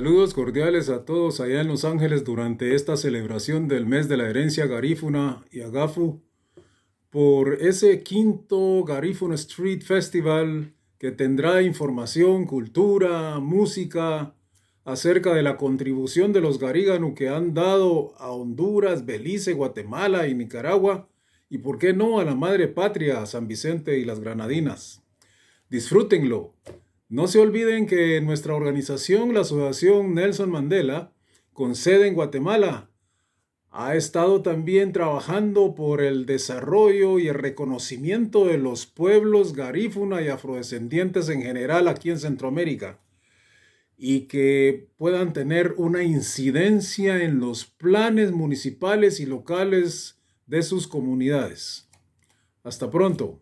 Saludos cordiales a todos allá en Los Ángeles durante esta celebración del mes de la herencia garífuna y agafu por ese quinto Garifuna Street Festival que tendrá información, cultura, música acerca de la contribución de los garíganu que han dado a Honduras, Belice, Guatemala y Nicaragua y por qué no a la madre patria, a San Vicente y las Granadinas. Disfrútenlo. No se olviden que nuestra organización, la Asociación Nelson Mandela, con sede en Guatemala, ha estado también trabajando por el desarrollo y el reconocimiento de los pueblos garífuna y afrodescendientes en general aquí en Centroamérica y que puedan tener una incidencia en los planes municipales y locales de sus comunidades. Hasta pronto.